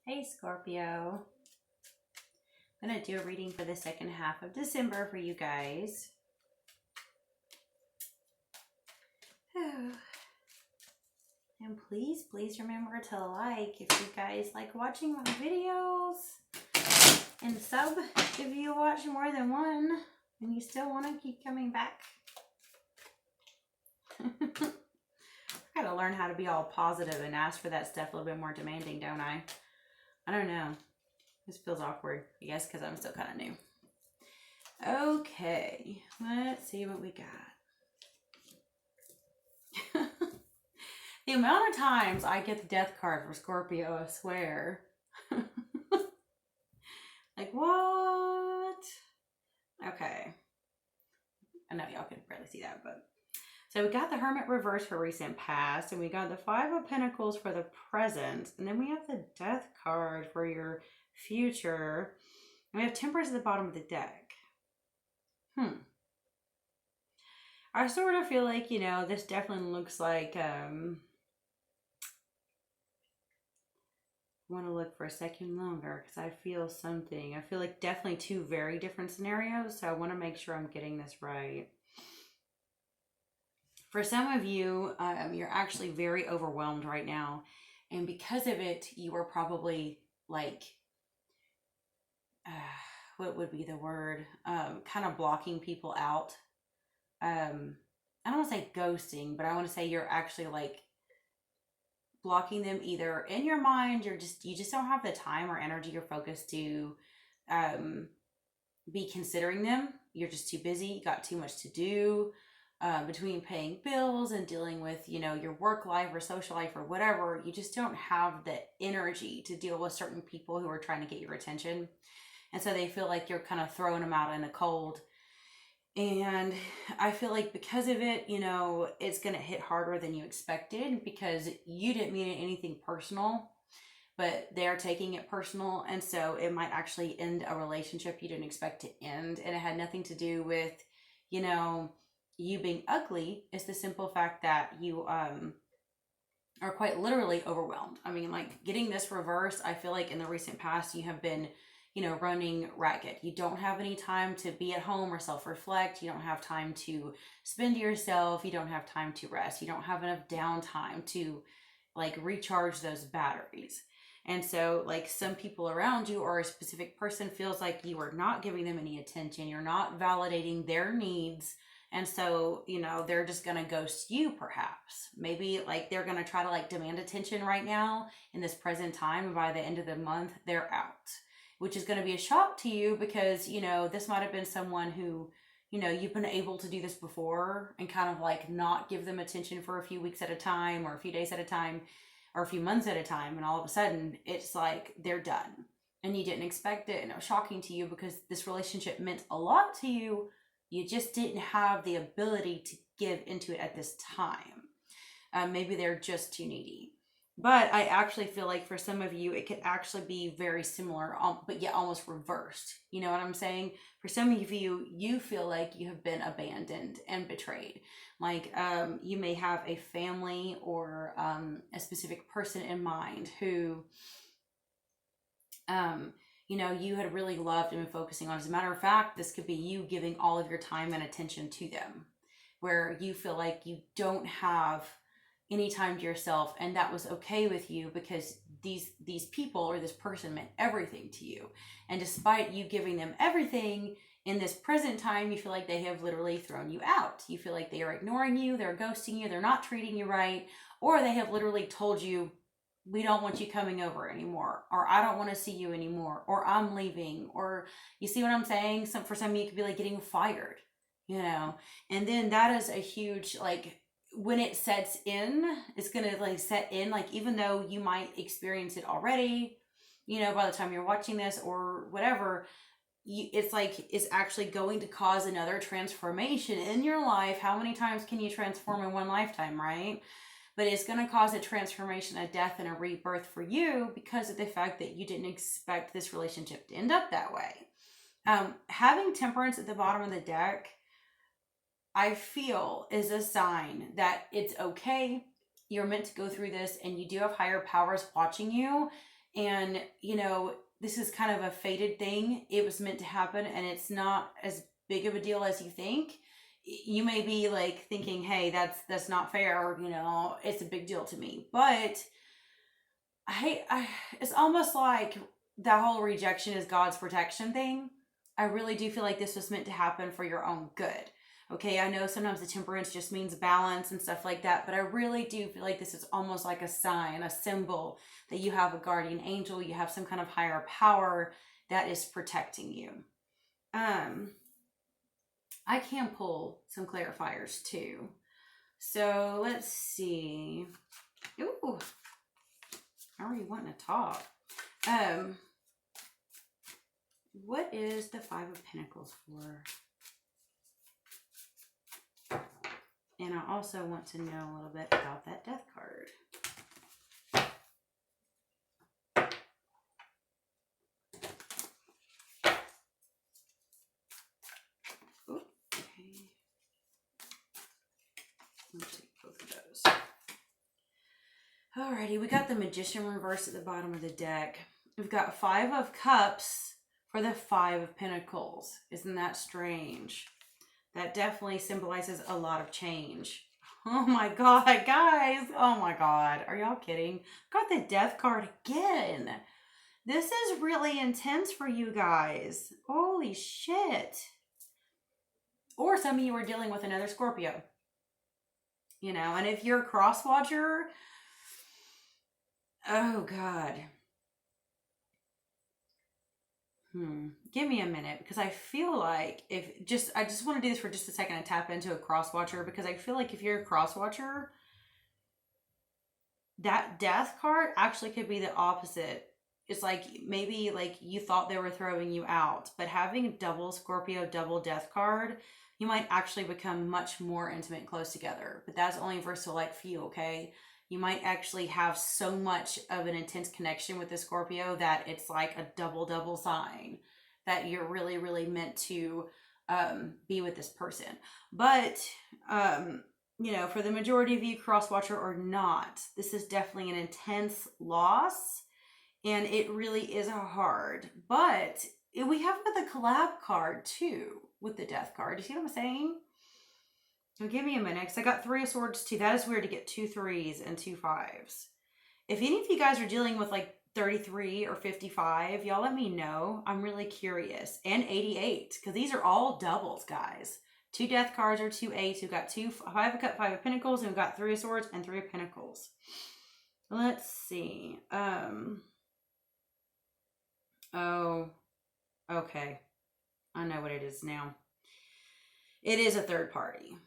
Hey Scorpio. I'm going to do a reading for the second half of December for you guys. And please remember to like if you guys like watching my videos. And sub if you watch more than one and you still want to keep coming back. I gotta learn how to be all positive and ask for that stuff a little bit more demanding, don't I? I don't know. This feels awkward, I guess, because I'm still kind of new. Okay, let's see what we got. The amount of times I get the death card for Scorpio, I swear. Like, what? Okay. I know y'all can barely see that, but... So we got the Hermit reverse for recent past, and we got the Five of Pentacles for the present, and then we have the Death card for your future, and we have Temperance at the bottom of the deck. I sort of feel like, you know, this definitely looks like, I want to look for a second longer because I feel something. I feel like definitely two very different scenarios, so I want to make sure I'm getting this right. For some of you, you're actually very overwhelmed right now. And because of it, you are probably like, what would be the word? Kind of blocking people out. I don't want to say ghosting, but I want to say you're actually like blocking them either in your mind. You just don't have the time or energy or focus to be considering them. You're just too busy. You got too much to do. Between paying bills and dealing with, you know, your work life or social life or whatever, you just don't have the energy to deal with certain people who are trying to get your attention. And so they feel like you're kind of throwing them out in the cold. And I feel like because of it, you know, it's going to hit harder than you expected because you didn't mean anything personal, but they're taking it personal. And so it might actually end a relationship you didn't expect to end. And it had nothing to do with, you know, you being ugly. Is the simple fact that you are quite literally overwhelmed. I mean, like getting this reverse, I feel like in the recent past you have been, you know, running ragged. You don't have any time to be at home or self-reflect. You don't have time to spend to yourself. You don't have time to rest. You don't have enough downtime to like recharge those batteries. And so like some people around you or a specific person feels like you are not giving them any attention. You're not validating their needs. And so, you know, they're just going to ghost you perhaps. Maybe like they're going to try to like demand attention right now in this present time. And by the end of the month, they're out, which is going to be a shock to you because, you know, this might have been someone who, you know, you've been able to do this before and kind of like not give them attention for a few weeks at a time or a few days at a time or a few months at a time. And all of a sudden it's like they're done and you didn't expect it. And it was shocking to you because this relationship meant a lot to you. You just didn't have the ability to give into it at this time. Maybe they're just too needy. But I actually feel like for some of you, it could actually be very similar, but yet almost reversed. You know what I'm saying? For some of you, you feel like you have been abandoned and betrayed. Like you may have a family or a specific person in mind who... you know, you had really loved and been focusing on. As a matter of fact, this could be you giving all of your time and attention to them, where you feel like you don't have any time to yourself, and that was okay with you because these people or this person meant everything to you. And despite you giving them everything, in this present time, you feel like they have literally thrown you out. You feel like they are ignoring you, they're ghosting you, they're not treating you right, or they have literally told you, we don't want you coming over anymore, or I don't want to see you anymore, or I'm leaving, or you see what I'm saying? For some of you, it could be like getting fired, you know? And then that is a huge, like, when it sets in, it's going to like set in, like, even though you might experience it already, you know, by the time you're watching this or whatever, it's like, it's actually going to cause another transformation in your life. How many times can you transform in one lifetime, right? But it's going to cause a transformation, a death, and a rebirth for you because of the fact that you didn't expect this relationship to end up that way. Having Temperance at the bottom of the deck, I feel is a sign that it's okay. You're meant to go through this and you do have higher powers watching you. And, you know, this is kind of a fated thing. It was meant to happen, and it's not as big of a deal as you think. You may be like thinking, hey, that's not fair, you know, it's a big deal to me. But it's almost like that whole rejection is God's protection thing. I really do feel like this was meant to happen for your own good. Okay, I know sometimes the temperance just means balance and stuff like that, but I really do feel like this is almost like a sign, a symbol that you have a guardian angel, you have some kind of higher power that is protecting you. I can pull some clarifiers too. So let's see. Ooh, how are you wanting to talk? What is the Five of Pentacles for? And I also want to know a little bit about that Death card. Ooh, okay. Let's take both of those. Alrighty, we got the Magician reverse at the bottom of the deck. We've got Five of Cups for the Five of Pentacles. Isn't that strange? That definitely symbolizes a lot of change. Oh my God, guys. Oh my God. Are y'all kidding? Got the Death card again. This is really intense for you guys. Holy shit. Or some of you are dealing with another Scorpio. You know, and if you're a cross watcher, oh God. Give me a minute, because I feel like I just want to do this for just a second and tap into a cross watcher, because I feel like if you're a cross watcher, that Death card actually could be the opposite. It's like maybe like you thought they were throwing you out, but having a double Scorpio, double Death card, you might actually become much more intimate and close together. But that's only for select few, okay? You might actually have so much of an intense connection with the Scorpio that it's like a double sign that you're really, really meant to be with this person. But, you know, for the majority of you, cross-watcher or not, this is definitely an intense loss. And it really is hard. But we have the collab card too with the Death card. You see what I'm saying? So give me a minute, because I got Three of Swords too. That is weird to get 2 3s and 2 5s. If any of you guys are dealing with like 33 or 55, y'all let me know. I'm really curious. And 88, because these are all doubles, guys. 2 Death cards or 2 8s. We've got 2 Five of Cups, 5 of Pentacles, and we've got 3 of Swords and 3 of Pentacles. Let's see. Oh, okay. I know what it is now. It is a third party.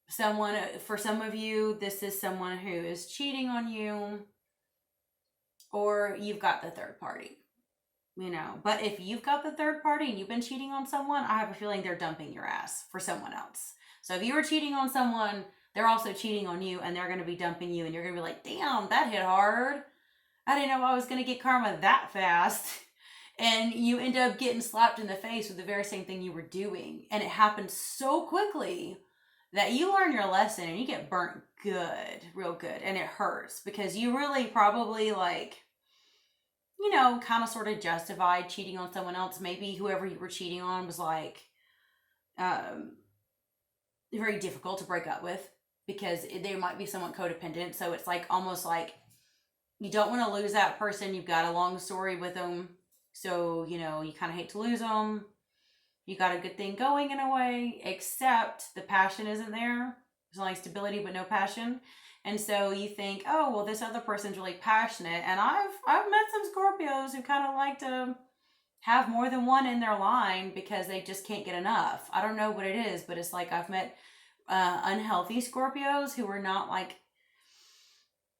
Someone, for some of you, this is someone who is cheating on you, or you've got the third party, you know. But if you've got the third party and you've been cheating on someone, I have a feeling they're dumping your ass for someone else. So if you were cheating on someone, they're also cheating on you, and they're going to be dumping you, and you're going to be like, damn, that hit hard. I didn't know I was going to get karma that fast. And you end up getting slapped in the face with the very same thing you were doing. And it happened so quickly that you learn your lesson and you get burnt good, real good. And it hurts because you really probably like, you know, kind of sort of justified cheating on someone else. Maybe whoever you were cheating on was like very difficult to break up with because they might be somewhat codependent. So it's like almost like you don't want to lose that person. You've got a long story with them. So, you know, you kind of hate to lose them. You got a good thing going in a way, except the passion isn't there. There's only stability but no passion. And so you think, oh, well, this other person's really passionate. And I've met some Scorpios who kind of like to have more than one in their line because they just can't get enough. I don't know what it is, but it's like I've met unhealthy Scorpios who are not like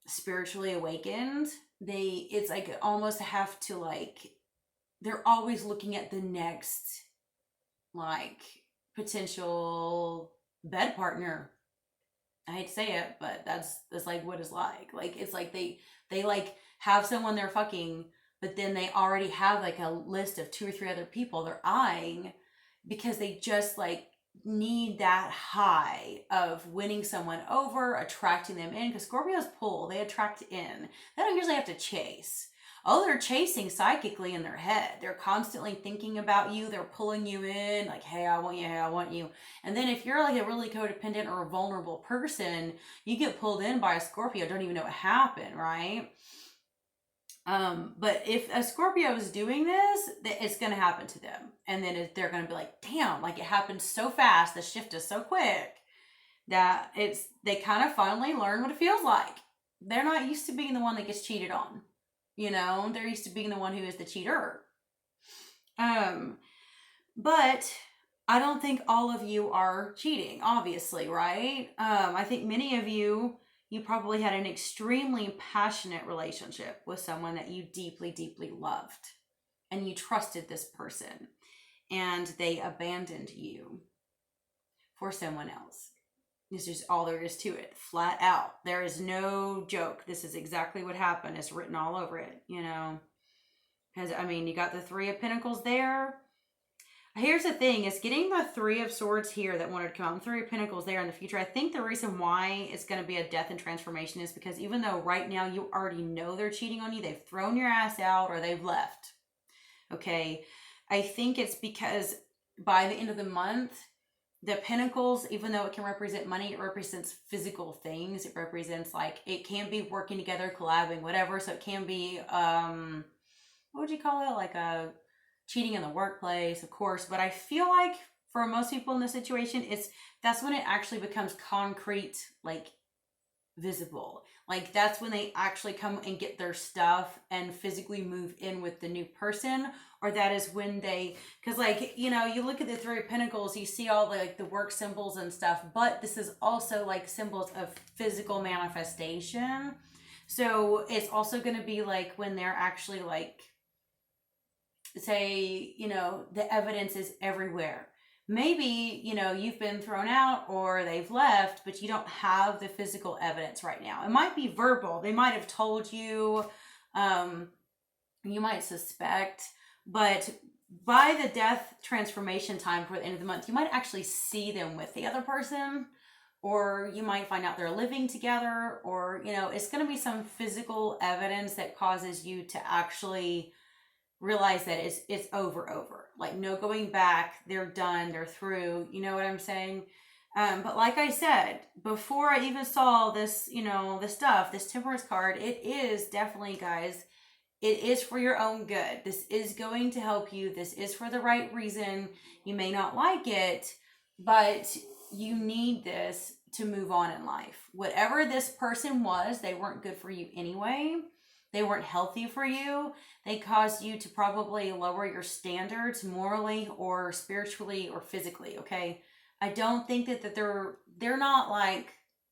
spiritually awakened. It's like almost have to like, they're always looking at the next like potential bed partner. I hate to say it, but that's like what it's like. Like it's like they like have someone they're fucking, but then they already have like a list of 2 or 3 other people they're eyeing because they just like need that high of winning someone over, attracting them in, because Scorpios pull, they attract in. They don't usually have to chase. Oh, they're chasing psychically in their head. They're constantly thinking about you. They're pulling you in, like, hey, I want you, hey, I want you. And then if you're like a really codependent or a vulnerable person, you get pulled in by a Scorpio, don't even know what happened, right? But if a Scorpio is doing this, it's going to happen to them. And then they're going to be like, damn, like it happened so fast. The shift is so quick that they kind of finally learn what it feels like. They're not used to being the one that gets cheated on. They're used to being the one who is the cheater. But I don't think all of you are cheating, obviously, right? I think many of you probably had an extremely passionate relationship with someone that you deeply, deeply loved. And you trusted this person. And they abandoned you for someone else. This is all there is to it. Flat out. There is no joke. This is exactly what happened. It's written all over it, Because, you got the Three of Pentacles there. Here's the thing, is getting the Three of Swords here that wanted to come out and Three of Pentacles there in the future. I think the reason why it's going to be a death and transformation is because even though right now you already know they're cheating on you, they've thrown your ass out or they've left. Okay. I think it's because by the end of the month, the Pentacles, even though it can represent money, it represents physical things. It represents it can be working together, collabing, whatever. So it can be, what would you call it? Like a cheating in the workplace, of course, but I feel like for most people in this situation, that's when it actually becomes concrete, visible. That's when they actually come and get their stuff and physically move in with the new person, or that is when because you look at the Three of Pentacles, you see all the work symbols and stuff, but this is also symbols of physical manifestation. So it's also going to be when they're actually say, the evidence is everywhere. Maybe, you've been thrown out or they've left, but you don't have the physical evidence right now. It might be verbal. They might have told you, you might suspect, but by the death transformation time for the end of the month, you might actually see them with the other person, or you might find out they're living together, or, it's going to be some physical evidence that causes you to actually realize that it's over. No going back. They're done. They're through. You know what I'm saying? But like I said, before I even saw this, this stuff, this Temperance card, it is definitely, guys, it is for your own good. This is going to help you. This is for the right reason. You may not like it, but you need this to move on in life. Whatever this person was, they weren't good for you anyway. They weren't healthy for you. They caused you to probably lower your standards morally or spiritually or physically, okay? I don't think that they're not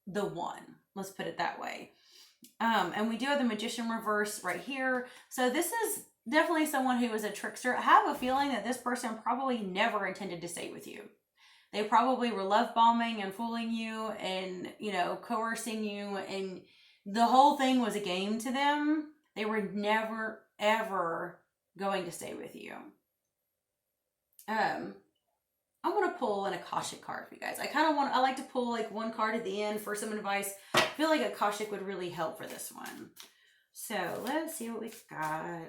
the one. Let's put it that way. And we do have the Magician reverse right here. So this is definitely someone who is a trickster. I have a feeling that this person probably never intended to stay with you. They probably were love bombing and fooling you and, coercing you, and the whole thing was a game to them. They were never, ever going to stay with you. I'm going to pull an Akashic card for you guys. I like to pull one card at the end for some advice. I feel like Akashic would really help for this one. So let's see what we've got.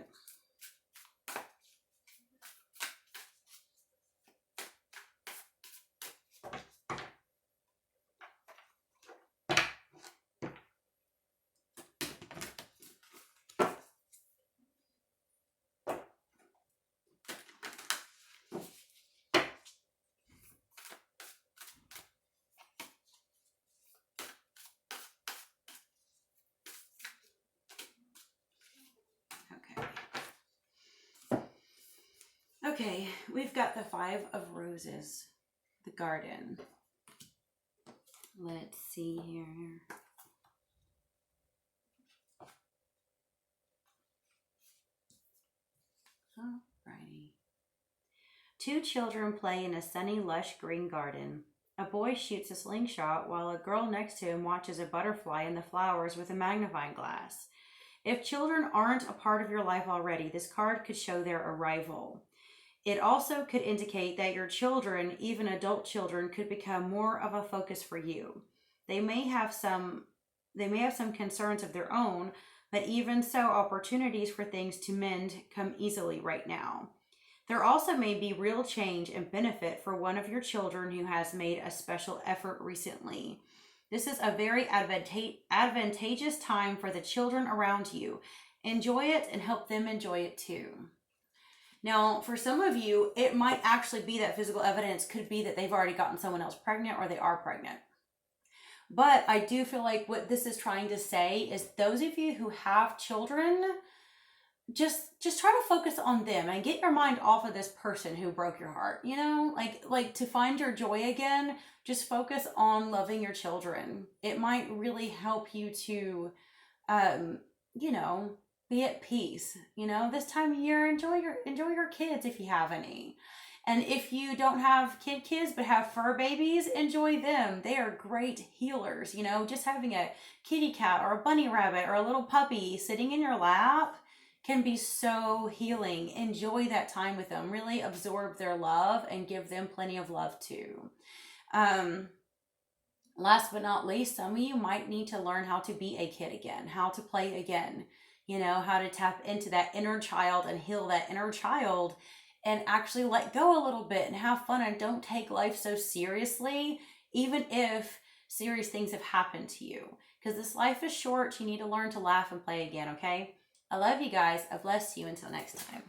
Okay, we've got the Five of Roses, the garden. Let's see here. Alrighty. Two children play in a sunny, lush green garden. A boy shoots a slingshot while a girl next to him watches a butterfly in the flowers with a magnifying glass. If children aren't a part of your life already, this card could show their arrival. It also could indicate that your children, even adult children, could become more of a focus for you. They may have some concerns of their own, But even so, opportunities for things to mend come easily right now. There also may be real change and benefit for one of your children who has made a special effort recently. This is a very advantageous time for the children around you. Enjoy it and help them enjoy it too. Now, for some of you, it might actually be that physical evidence could be that they've already gotten someone else pregnant or they are pregnant. But I do feel like what this is trying to say is those of you who have children, just try to focus on them and get your mind off of this person who broke your heart. You know, like to find your joy again, just focus on loving your children. It might really help you to you know, be at peace. You know, this time of year, enjoy your kids if you have any. And if you don't have kids but have fur babies, enjoy them. They are great healers. You know, just having a kitty cat or a bunny rabbit or a little puppy sitting in your lap can be so healing. Enjoy that time with them. Really absorb their love and give them plenty of love too. Last but not least, some of you might need to learn how to be a kid again, how to play again, you know, how to tap into that inner child and heal that inner child and actually let go a little bit and have fun and don't take life so seriously, even if serious things have happened to you. Because this life is short. You need to learn to laugh and play again, okay? I love you guys. I bless you. Until next time.